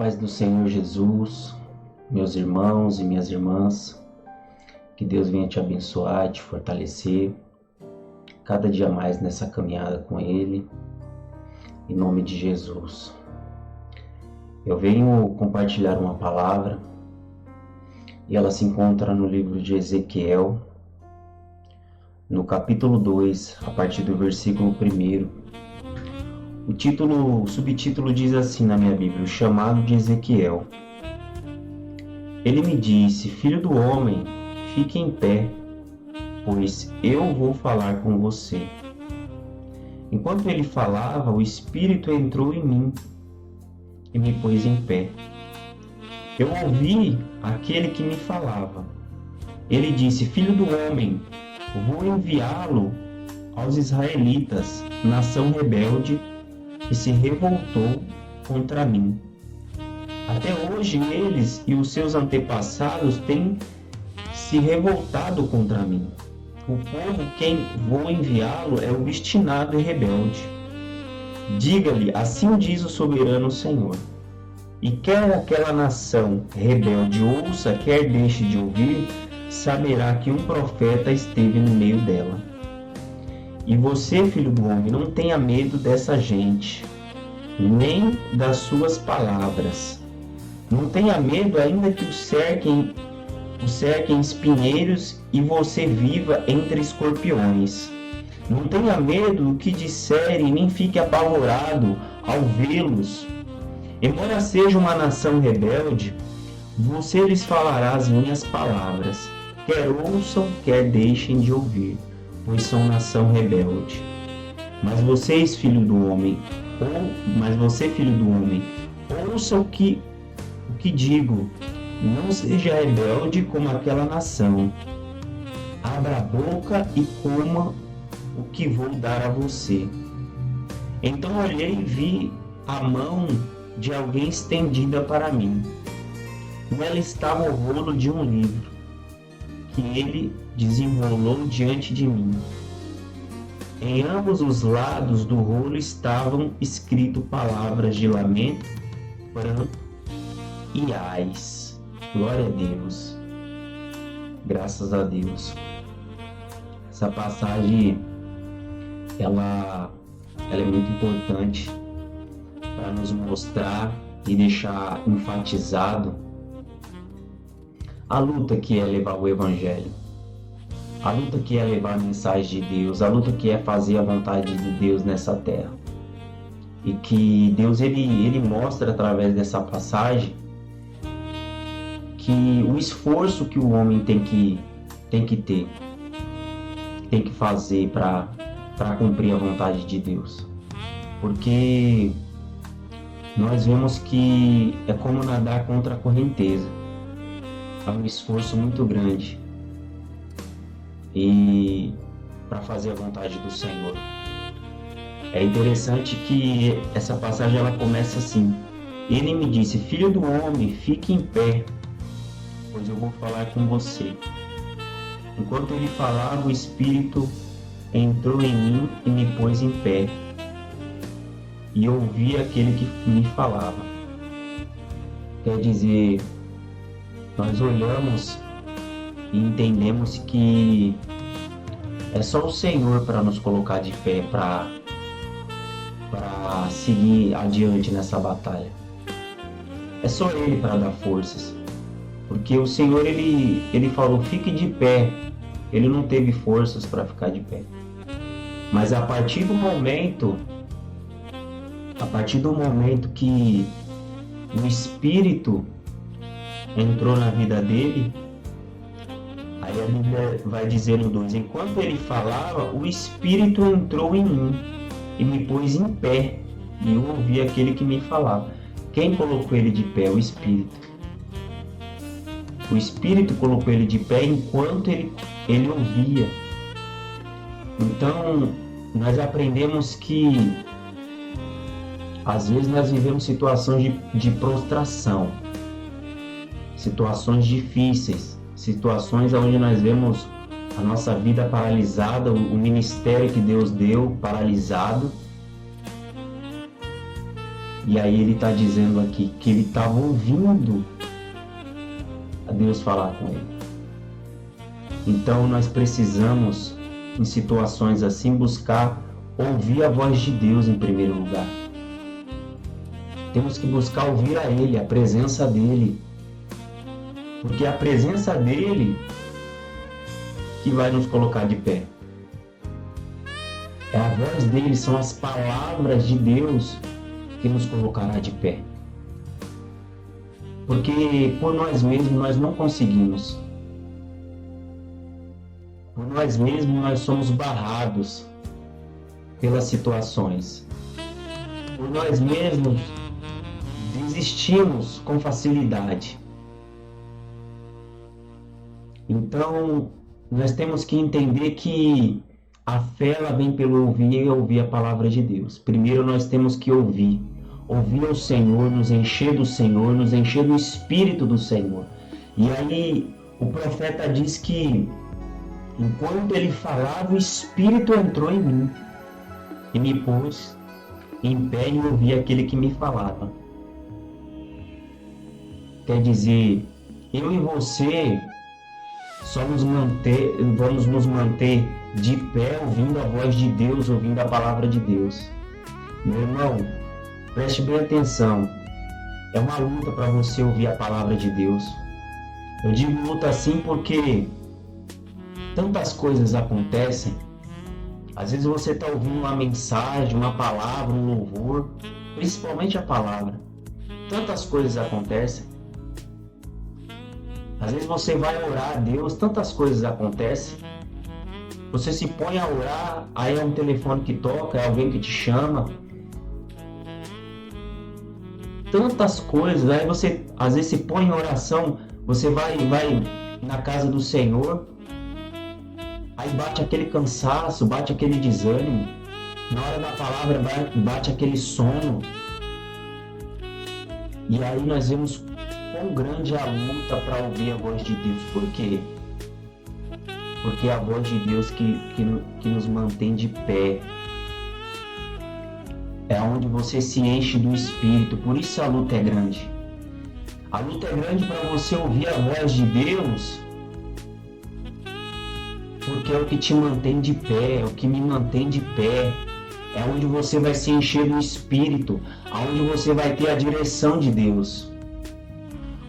Paz do Senhor Jesus, meus irmãos e minhas irmãs, que Deus venha te abençoar, te fortalecer, cada dia mais nessa caminhada com Ele, em nome de Jesus. Eu venho compartilhar uma palavra e ela se encontra no livro de Ezequiel, no capítulo 2, a partir do versículo 1. O subtítulo diz assim na minha Bíblia: o chamado de Ezequiel. Ele me disse: filho do homem, fique em pé, pois eu vou falar com você. Enquanto ele falava, o Espírito entrou em mim e me pôs em pé. Eu ouvi aquele que me falava. Ele disse: filho do homem, vou enviá-lo aos israelitas, nação rebelde que se revoltou contra mim. Até hoje eles e os seus antepassados têm se revoltado contra mim. O povo quem vou enviá-lo é obstinado e rebelde. Diga-lhe, assim diz o soberano Senhor. E quer aquela nação rebelde ouça, quer deixe de ouvir, saberá que um profeta esteve no meio dela. E você, filho do homem, não tenha medo dessa gente, nem das suas palavras. Não tenha medo, ainda que o cerquem espinheiros e você viva entre escorpiões. Não tenha medo do que disserem, nem fique apavorado ao vê-los. Embora seja uma nação rebelde, você lhes falará as minhas palavras, quer ouçam, quer deixem de ouvir, pois são nação rebelde. Mas você, filho do homem, ouça o que digo, não seja rebelde como aquela nação. Abra a boca e coma o que vou dar a você. Então olhei e vi a mão de alguém estendida para mim. Nela estava o rolo de um livro, que ele desenrolou diante de mim. Em ambos os lados do rolo estavam escritas palavras de lamento, pranto e ais. Glória a Deus. Graças a Deus. Essa passagem, ela é muito importante para nos mostrar e deixar enfatizado a luta que é levar o Evangelho, a luta que é levar a mensagem de Deus, a luta que é fazer a vontade de Deus nessa terra. E que Deus ele mostra através dessa passagem que o esforço que o homem tem que ter, tem que fazer para cumprir a vontade de Deus. Porque nós vemos que é como nadar contra a correnteza. É um esforço muito grande e para fazer a vontade do Senhor. É interessante que essa passagem ela começa assim: ele me disse, filho do homem, fique em pé, pois eu vou falar com você. Enquanto ele falava, o Espírito entrou em mim e me pôs em pé, e ouvi aquele que me falava. Quer dizer, nós olhamos e entendemos que é só o Senhor para nos colocar de pé, para seguir adiante nessa batalha. É só Ele para dar forças. Porque o Senhor, ele falou, fique de pé. Ele não teve forças para ficar de pé. Mas a partir do momento que o Espírito entrou na vida dele, aí a Bíblia vai dizer no 2, enquanto ele falava, o Espírito entrou em mim e me pôs em pé, e eu ouvi aquele que me falava. Quem colocou ele de pé? O Espírito. O Espírito colocou ele de pé enquanto ele ouvia. Então, nós aprendemos que às vezes nós vivemos situações de prostração, situações difíceis, situações onde nós vemos a nossa vida paralisada, o ministério que Deus deu paralisado. E aí ele está dizendo aqui que ele estava ouvindo a Deus falar com ele. Então nós precisamos, em situações assim, buscar ouvir a voz de Deus em primeiro lugar. Temos que buscar ouvir a Ele, a presença dEle. Porque é a presença dEle que vai nos colocar de pé. É a voz dEle, são as palavras de Deus que nos colocará de pé. Porque por nós mesmos nós não conseguimos. Por nós mesmos nós somos barrados pelas situações. Por nós mesmos desistimos com facilidade. Então nós temos que entender que a fé ela vem pelo ouvir e ouvir a palavra de Deus. Primeiro nós temos que ouvir o Senhor, nos encher do Senhor, nos encher do Espírito do Senhor. E aí o profeta diz que enquanto ele falava, o Espírito entrou em mim e me pôs em pé e ouvi aquele que me falava. Quer dizer, eu e você vamos nos manter de pé ouvindo a voz de Deus, ouvindo a palavra de Deus. Meu irmão, preste bem atenção. É uma luta para você ouvir a palavra de Deus. Eu digo luta assim porque tantas coisas acontecem. Às vezes você está ouvindo uma mensagem, uma palavra, um louvor, principalmente a palavra. Tantas coisas acontecem. Às vezes você vai orar a Deus, tantas coisas acontecem. Você se põe a orar, aí é um telefone que toca, é alguém que te chama. Tantas coisas, aí você às vezes se põe em oração, você vai na casa do Senhor, aí bate aquele cansaço, bate aquele desânimo. Na hora da palavra bate aquele sono. E aí nós vemos quão grande é a luta para ouvir a voz de Deus. Por quê? Porque é a voz de Deus que nos mantém de pé. É onde você se enche do Espírito. Por isso a luta é grande. A luta é grande para você ouvir a voz de Deus, porque é o que te mantém de pé, é o que me mantém de pé. É onde você vai se encher do Espírito, aonde você vai ter a direção de Deus.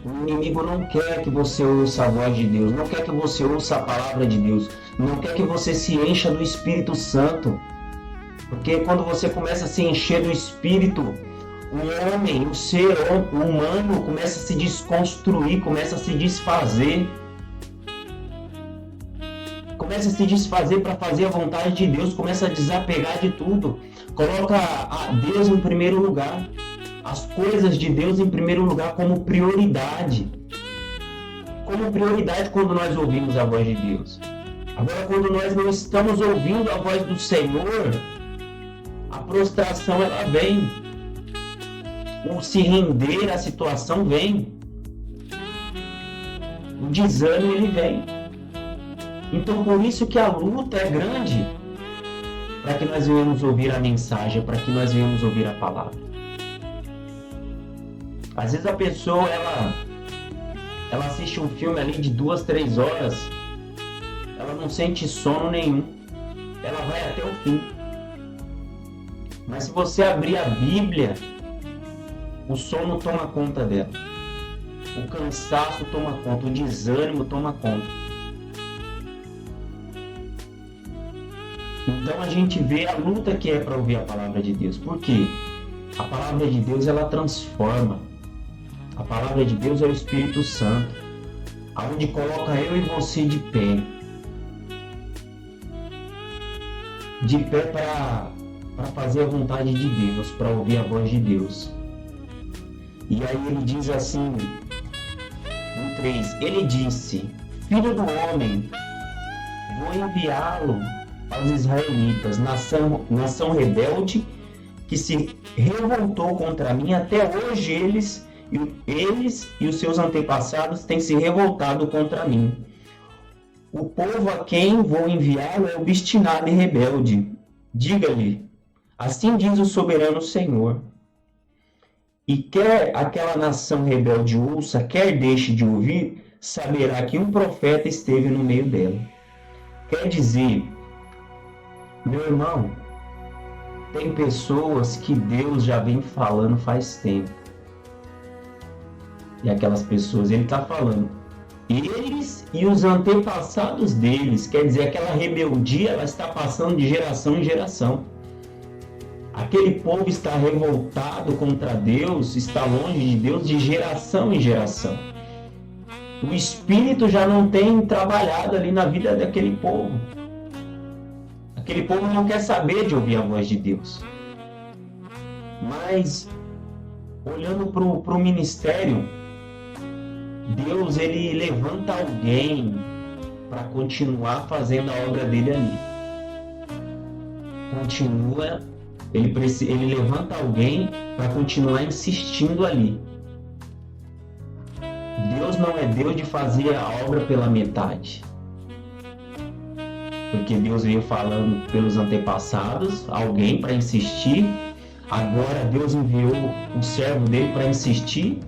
O inimigo não quer que você ouça a voz de Deus, não quer que você ouça a palavra de Deus, não quer que você se encha do Espírito Santo. Porque quando você começa a se encher do Espírito, o homem, o ser humano começa a se desconstruir, começa a se desfazer. Começa a se desfazer para fazer a vontade de Deus, começa a desapegar de tudo. Coloca a Deus em primeiro lugar, as coisas de Deus em primeiro lugar como prioridade. Como prioridade quando nós ouvimos a voz de Deus. Agora, quando nós não estamos ouvindo a voz do Senhor, a prostração ela vem. O se render à situação vem. O desânimo ele vem. Então, por isso que a luta é grande, para que nós venhamos ouvir a mensagem, para que nós venhamos ouvir a palavra. Às vezes a pessoa, ela assiste um filme ali de 2, 3 horas, ela não sente sono nenhum, ela vai até o fim. Mas se você abrir a Bíblia, o sono toma conta dela, o cansaço toma conta, o desânimo toma conta. Então a gente vê a luta que é para ouvir a palavra de Deus. Por quê? A palavra de Deus ela transforma. A palavra de Deus é o Espírito Santo, aonde coloca eu e você de pé. De pé para fazer a vontade de Deus, para ouvir a voz de Deus. E aí ele diz assim, no 3, ele disse: Filho do homem, vou enviá-lo aos israelitas, nação rebelde, que se revoltou contra mim. Até hoje eles e os seus antepassados têm se revoltado contra mim. O povo a quem vou enviá-lo é obstinado e rebelde. Diga-lhe, assim diz o soberano Senhor: E quer aquela nação rebelde ouça, quer deixe de ouvir, saberá que um profeta esteve no meio dela. Quer dizer, meu irmão, tem pessoas que Deus já vem falando faz tempo. E aquelas pessoas, ele está falando, eles e os antepassados deles, quer dizer, aquela rebeldia, ela está passando de geração em geração. Aquele povo está revoltado contra Deus, está longe de Deus de geração em geração. O Espírito já não tem trabalhado ali na vida daquele povo. Aquele povo não quer saber de ouvir a voz de Deus. Mas, olhando para o ministério, Deus ele levanta alguém para continuar fazendo a obra dele ali. Ele levanta alguém para continuar insistindo ali. Deus não é Deus de fazer a obra pela metade. Porque Deus veio falando pelos antepassados, alguém para insistir. Agora Deus enviou o servo dele para insistir.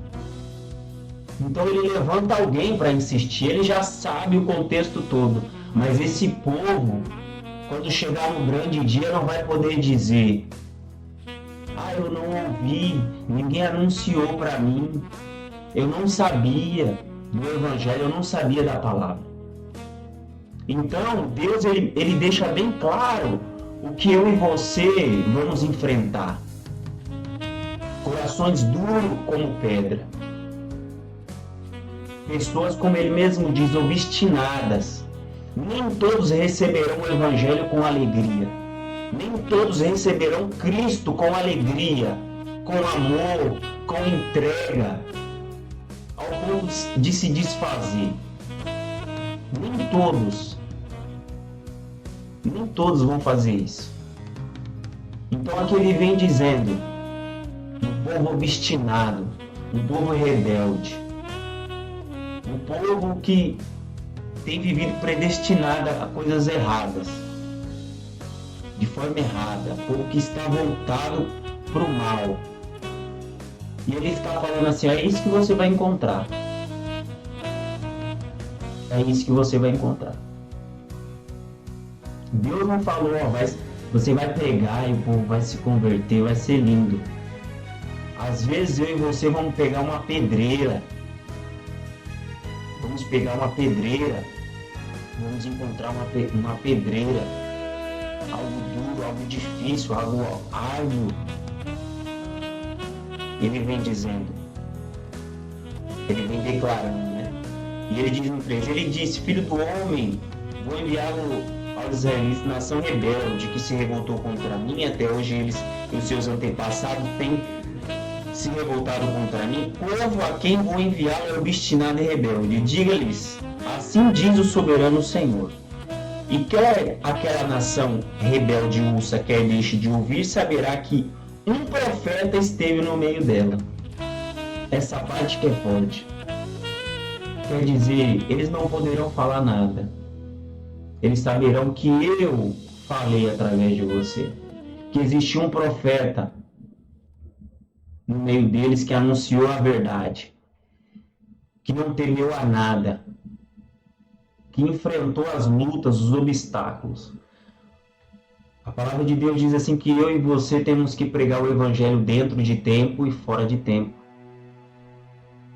Então ele levanta alguém para insistir. Ele já sabe o contexto todo. Mas esse povo, quando chegar no grande dia, não vai poder dizer: ah, eu não ouvi, ninguém anunciou para mim, eu não sabia do Evangelho, eu não sabia da palavra. Então, Deus ele deixa bem claro o que eu e você vamos enfrentar. Corações duros como pedra. Pessoas, como ele mesmo diz, obstinadas. Nem todos receberão o Evangelho com alegria. Nem todos receberão Cristo com alegria, com amor, com entrega, ao ponto de se desfazer. Nem todos vão fazer isso. Então aqui ele vem dizendo, um povo obstinado, um povo rebelde, um povo que tem vivido predestinado a coisas erradas, de forma errada, um povo que está voltado para o mal. E ele está falando assim, é isso que você vai encontrar. É isso que você vai encontrar. Deus não falou, você vai pregar e o povo vai se converter, vai ser lindo. Às vezes eu e você vamos pegar uma pedreira. Vamos pegar uma pedreira. Vamos encontrar uma pedreira. Algo duro, algo difícil, algo árduo. Ele vem dizendo. Ele vem declarando, né? E ele diz no 3, ele disse, filho do homem, vou enviá-lo aos israelitas, nação rebelde, que se revoltou contra mim, até hoje eles e os seus antepassados têm se revoltado contra mim, povo a quem vou enviá-lo é obstinado e rebelde. Diga-lhes, assim diz o soberano Senhor. E quer aquela nação rebelde ouça, quer deixe de ouvir, saberá que um profeta esteve no meio dela. Essa parte que é forte. Quer dizer, eles não poderão falar nada. Eles saberão que eu falei através de você. Que existiu um profeta no meio deles que anunciou a verdade. Que não temeu a nada. Que enfrentou as lutas, os obstáculos. A palavra de Deus diz assim que eu e você temos que pregar o evangelho dentro de tempo e fora de tempo.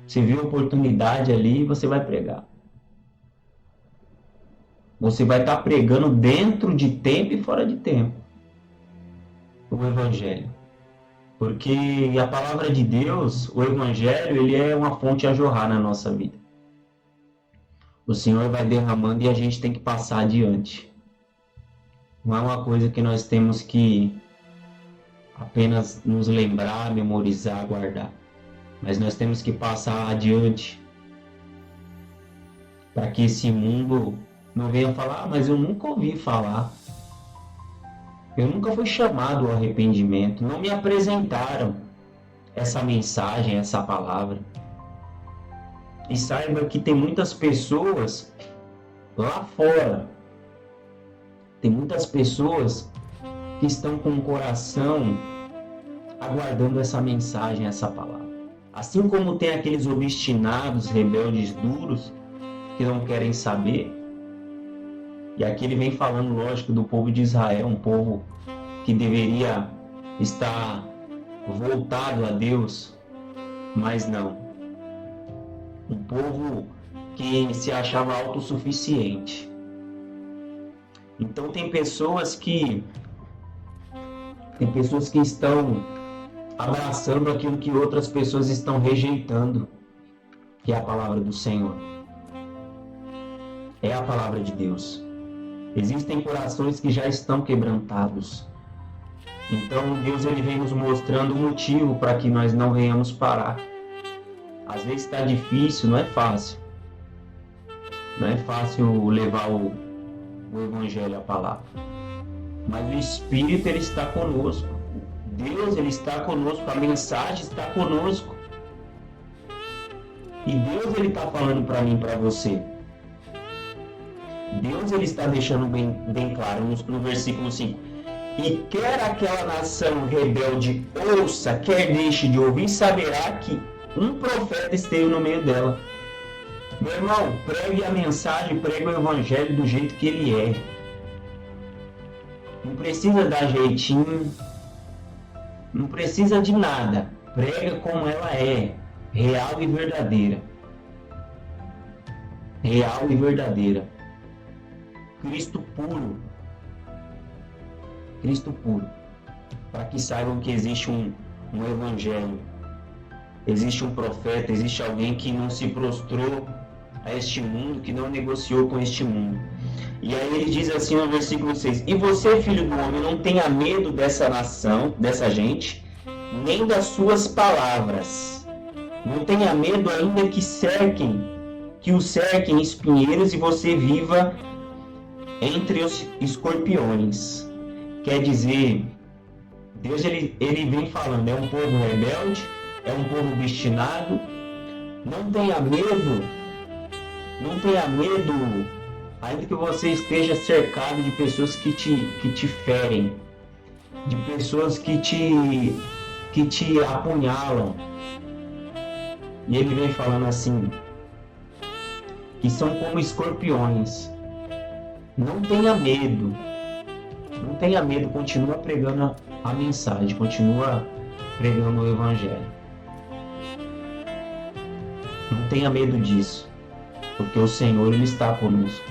Você viu a oportunidade ali, você vai pregar. Você vai estar pregando dentro de tempo e fora de tempo o evangelho. Porque a palavra de Deus, o evangelho, ele é uma fonte a jorrar na nossa vida. O Senhor vai derramando e a gente tem que passar adiante. Não é uma coisa que nós temos que apenas nos lembrar, memorizar, guardar. Mas nós temos que passar adiante para que esse mundo não venha falar, mas eu nunca ouvi falar. Eu nunca fui chamado ao arrependimento. Não me apresentaram essa mensagem, essa palavra. E saiba que tem muitas pessoas lá fora. Tem muitas pessoas que estão com o coração aguardando essa mensagem, essa palavra. Assim como tem aqueles obstinados, rebeldes, duros, que não querem saber. E aqui ele vem falando, lógico, do povo de Israel, um povo que deveria estar voltado a Deus, mas não. Um povo que se achava autossuficiente. Então tem pessoas que estão abraçando aquilo que outras pessoas estão rejeitando, que é a palavra do Senhor. É a palavra de Deus. Existem corações que já estão quebrantados. Então Deus ele vem nos mostrando o motivo para que nós não venhamos parar. Às vezes está difícil, não é fácil. Não é fácil levar o Evangelho, a palavra. Mas o Espírito ele está conosco. Deus ele está conosco, a mensagem está conosco. E Deus ele está falando para mim, para você. Deus ele está deixando bem claro no versículo 5. E quer aquela nação rebelde ouça, quer deixe de ouvir, saberá que um profeta esteve no meio dela. Meu irmão, pregue a mensagem, pregue o Evangelho do jeito que ele é. Não precisa dar jeitinho, não precisa de nada. Prega como ela é, real e verdadeira. Real e verdadeira. Cristo puro. Cristo puro. Para que saibam que existe um Evangelho. Existe um profeta, existe alguém que não se prostrou a este mundo, que não negociou com este mundo. E aí ele diz assim no versículo 6: E você, filho do homem, não tenha medo dessa nação, dessa gente, nem das suas palavras. Não tenha medo ainda que o cerquem espinheiros e você viva entre os escorpiões. Quer dizer, Deus ele vem falando, é um povo rebelde, é um povo obstinado. Não tenha medo, ainda que você esteja cercado de pessoas que te ferem, de pessoas que te apunhalam. E ele vem falando assim, que são como escorpiões. Não tenha medo, continua pregando a mensagem, continua pregando o Evangelho. Não tenha medo disso, porque o Senhor ele está conosco.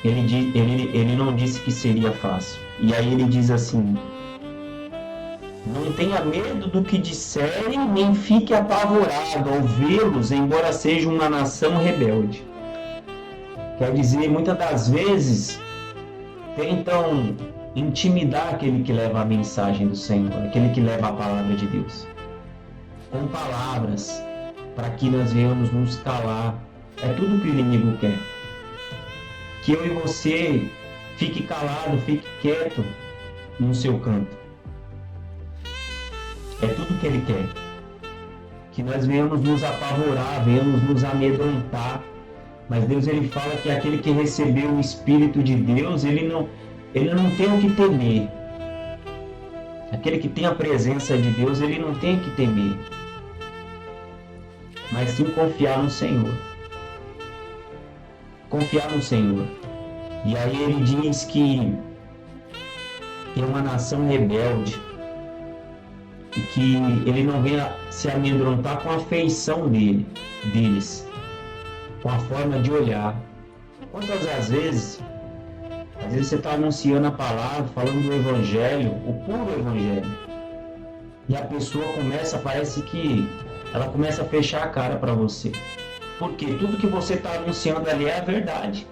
Ele não disse que seria fácil. E aí ele diz assim: não tenha medo do que disserem, nem fique apavorado ao vê-los, embora seja uma nação rebelde. Quer dizer, muitas das vezes tentam intimidar aquele que leva a mensagem do Senhor, aquele que leva a palavra de Deus, com palavras, para que nós venhamos nos calar. É tudo que o inimigo quer. Que eu e você fique calado, fique quieto no seu canto. É tudo que ele quer. Que nós venhamos nos apavorar, venhamos nos amedrontar. Mas Deus ele fala que aquele que recebeu o Espírito de Deus, ele não tem o que temer. Aquele que tem a presença de Deus, ele não tem o que temer. Mas sim confiar no Senhor. Confiar no Senhor. E aí ele diz que é uma nação rebelde. E que ele não venha se amedrontar com a feição deles. Com a forma de olhar. Quantas vezes você está anunciando a palavra, falando do Evangelho, o puro Evangelho, e a pessoa parece que ela começa a fechar a cara para você. Porque tudo que você está anunciando ali é a verdade.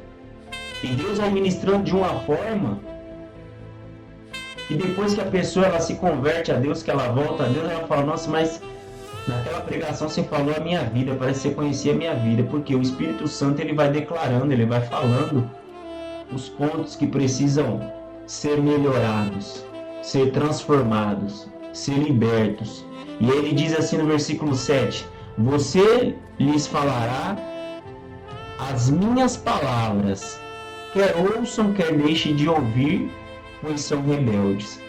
E Deus vai ministrando de uma forma que depois que a pessoa ela se converte a Deus, que ela volta a Deus, ela fala: nossa, mas naquela pregação você falou a minha vida, parece que você conhecia a minha vida. Porque o Espírito Santo ele vai declarando, ele vai falando os pontos que precisam ser melhorados, ser transformados, ser libertos. E ele diz assim no versículo 7: você lhes falará as minhas palavras, quer ouçam, quer deixem de ouvir, pois são rebeldes.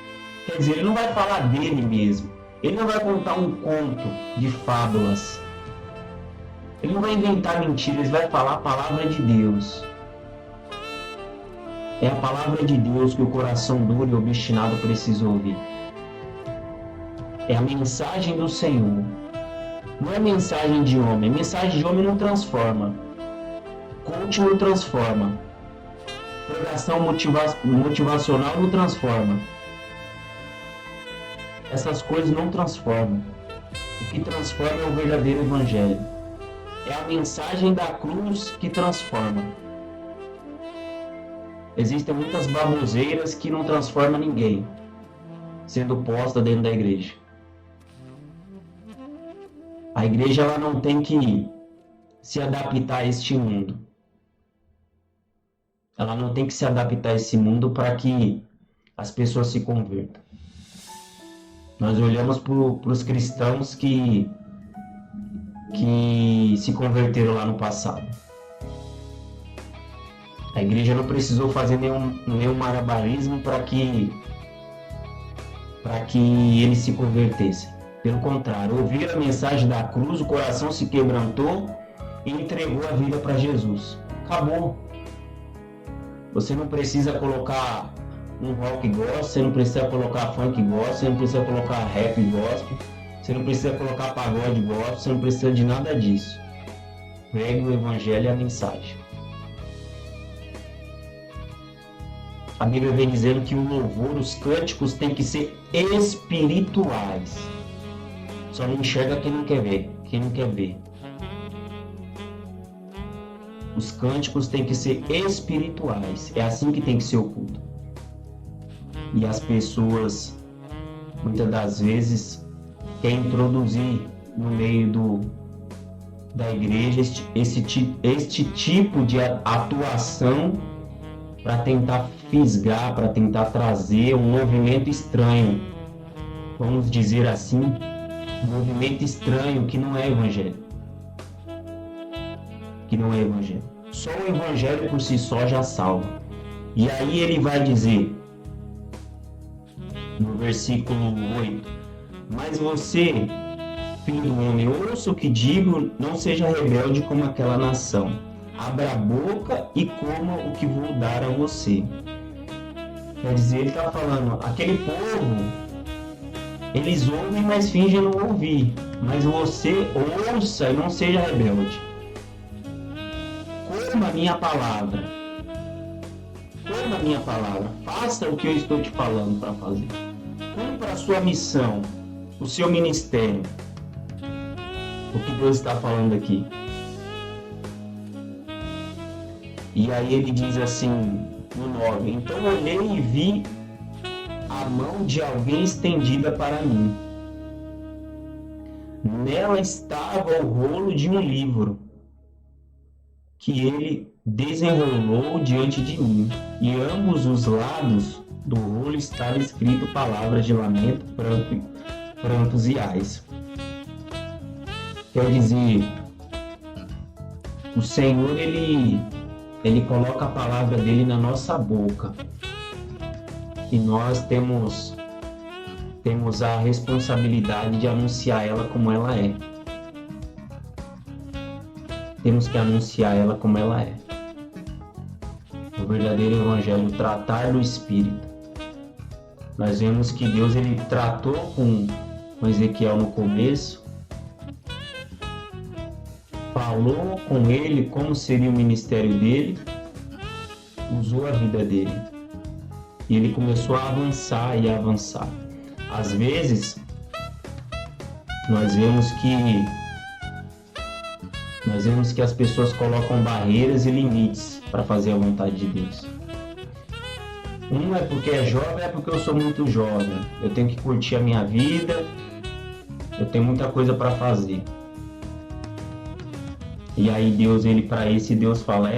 Quer dizer, ele não vai falar dele mesmo. Ele não vai contar um conto de fábulas. Ele não vai inventar mentiras, ele vai falar a palavra de Deus. É a palavra de Deus que o coração duro e obstinado precisa ouvir. É a mensagem do Senhor. Não é mensagem de homem. Mensagem de homem não transforma. Coach não transforma. Pregação motivacional não transforma. Essas coisas não transformam. O que transforma é o verdadeiro evangelho. É a mensagem da cruz que transforma. Existem muitas baboseiras que não transformam ninguém, sendo posta dentro da igreja. A igreja ela não tem que se adaptar a este mundo. Ela não tem que se adaptar a esse mundo para que as pessoas se convertam. Nós olhamos para os cristãos que se converteram lá no passado. A igreja não precisou fazer nenhum malabarismo para que eles se convertessem. Pelo contrário, ouviram a mensagem da cruz, o coração se quebrantou e entregou a vida para Jesus. Acabou. Você não precisa colocar um rock gospel, você não precisa colocar funk gospel, você não precisa colocar rap gospel, você não precisa colocar pagode gospel, você não precisa de nada disso. Pregue o evangelho e a mensagem. A Bíblia vem dizendo que o louvor, os cânticos têm que ser espirituais. Só não enxerga quem não quer ver. Os cânticos têm que ser espirituais. É assim que tem que ser o culto. E as pessoas, muitas das vezes, querem introduzir no meio da igreja este tipo de atuação para tentar fisgar, para tentar trazer um movimento estranho. Vamos dizer assim, um movimento estranho que não é evangelho. Só o evangelho por si só já salva. E aí ele vai dizer, no versículo 8, mas você, filho do homem, ouça o que digo, não seja rebelde como aquela nação. Abra a boca e coma o que vou dar a você. Quer dizer, ele está falando, aquele povo, eles ouvem, mas fingem não ouvir. Mas você ouça e não seja rebelde. Coma a minha palavra. Faça o que eu estou te falando para fazer. Cumpra a sua missão, o seu ministério. O que Deus está falando aqui. E aí ele diz assim, no 9, então olhei e vi a mão de alguém estendida para mim. Nela estava o rolo de um livro, que ele desenrolou diante de mim, e ambos os lados do rolo estava escrito palavras de lamento, prantos e ais. Quer dizer, o Senhor, ele coloca a palavra dele na nossa boca. E nós temos a responsabilidade de anunciar ela como ela é. Temos que anunciar ela como ela é. O verdadeiro evangelho, tratar do Espírito. Nós vemos que Deus ele tratou com Ezequiel no começo, falou com ele como seria o ministério dele, usou a vida dele. E ele começou a avançar e a avançar. Às vezes, nós vemos que as pessoas colocam barreiras e limites para fazer a vontade de Deus. Um é porque é jovem, é porque eu sou muito jovem. Eu tenho que curtir a minha vida, eu tenho muita coisa para fazer. E aí Deus, para esse Deus fala,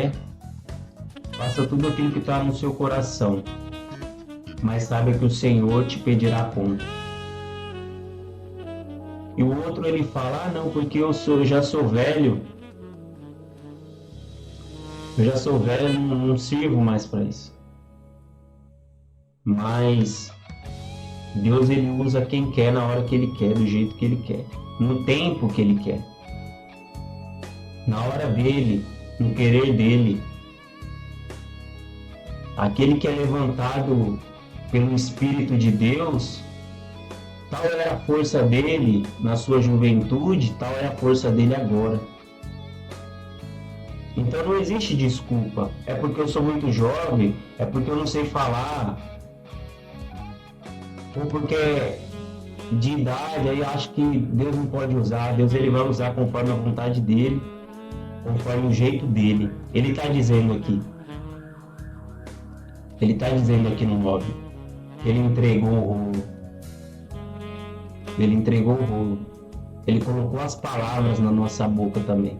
faça tudo aquilo que está no seu coração, mas saiba que o Senhor te pedirá conta. E o outro ele fala, não, porque eu já sou velho, não sirvo mais para isso. Mas Deus, ele usa quem quer, na hora que ele quer, do jeito que ele quer, no tempo que ele quer, na hora dele, no querer dele. Aquele que é levantado pelo Espírito de Deus, tal era a força dele na sua juventude, tal é a força dele agora. Então não existe desculpa. É porque eu sou muito jovem, é porque eu não sei falar, ou porque de idade, aí eu acho que Deus não pode usar. Deus, ele vai usar conforme a vontade dele, conforme o jeito dele. Ele está dizendo aqui. Ele está dizendo aqui no 9. Ele entregou o rolo. Ele entregou o rolo. Ele colocou as palavras na nossa boca também,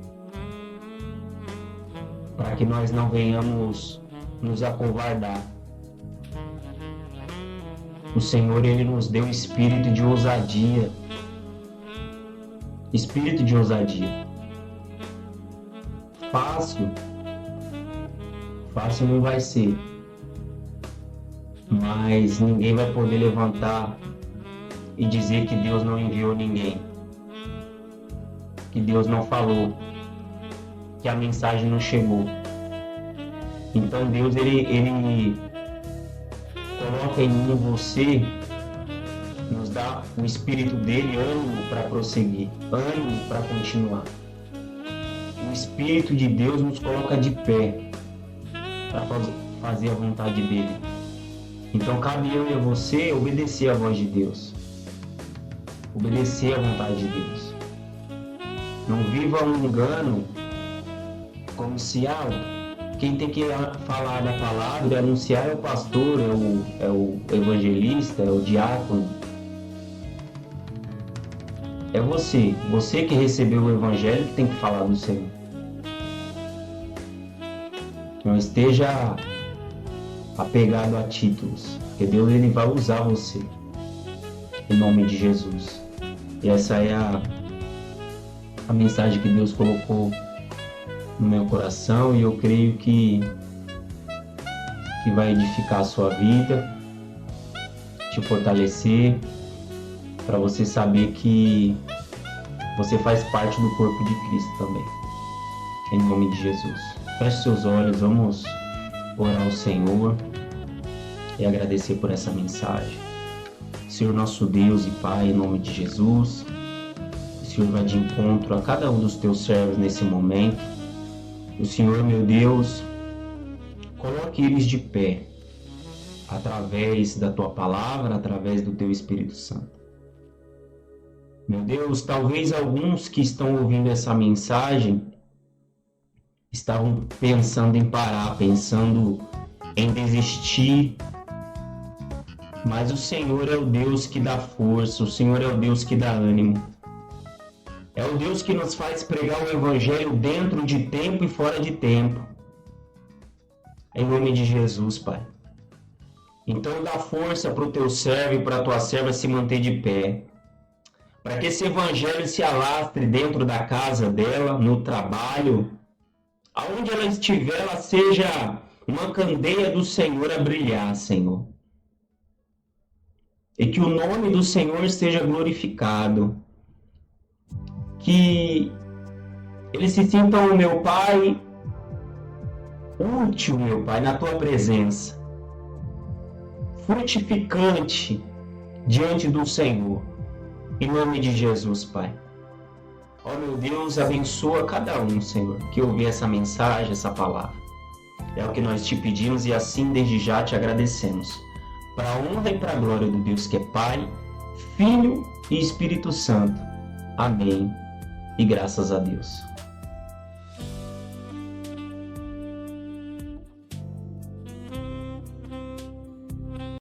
para que nós não venhamos nos acovardar. O Senhor, ele nos deu espírito de ousadia. Espírito de ousadia. Fácil não vai ser. Mas ninguém vai poder levantar e dizer que Deus não enviou ninguém. Que Deus não falou. Que a mensagem não chegou. Então Deus, ele coloca em mim e você, nos dá o Espírito dele, ânimo para prosseguir, ânimo para continuar. O Espírito de Deus nos coloca de pé para fazer a vontade dele. Então cabe eu e a você obedecer a voz de Deus, obedecer a vontade de Deus. Não viva um engano como se quem tem que falar da palavra e anunciar é o pastor, é o evangelista, é o diácono. É você que recebeu o evangelho, que tem que falar do Senhor. Não esteja apegado a títulos, porque Deus, ele vai usar você, em nome de Jesus. E essa é a mensagem que Deus colocou no meu coração, e eu creio que vai edificar a sua vida, te fortalecer, para você saber que você faz parte do corpo de Cristo também, em nome de Jesus. Feche seus olhos, vamos orar ao Senhor e agradecer por essa mensagem. Senhor, nosso Deus e Pai, em nome de Jesus, o Senhor vai de encontro a cada um dos teus servos nesse momento. O Senhor, meu Deus, coloque eles de pé, através da Tua Palavra, através do Teu Espírito Santo. Meu Deus, talvez alguns que estão ouvindo essa mensagem estavam pensando em parar, pensando em desistir, mas o Senhor é o Deus que dá força, o Senhor é o Deus que dá ânimo. É o Deus que nos faz pregar o Evangelho dentro de tempo e fora de tempo. Em nome de Jesus, Pai. Então dá força para o teu servo e para a tua serva se manter de pé. Para que esse Evangelho se alastre dentro da casa dela, no trabalho. Aonde ela estiver, ela seja uma candeia do Senhor a brilhar, Senhor. E que o nome do Senhor seja glorificado. Que eles se sintam, meu Pai, útil, meu Pai, na Tua presença, frutificante diante do Senhor, em nome de Jesus, Pai. Ó meu Deus, abençoa cada um, Senhor, que ouvir essa mensagem, essa palavra. É o que nós te pedimos e assim desde já te agradecemos. Para a honra e para a glória do Deus que é Pai, Filho e Espírito Santo. Amém. E graças a Deus.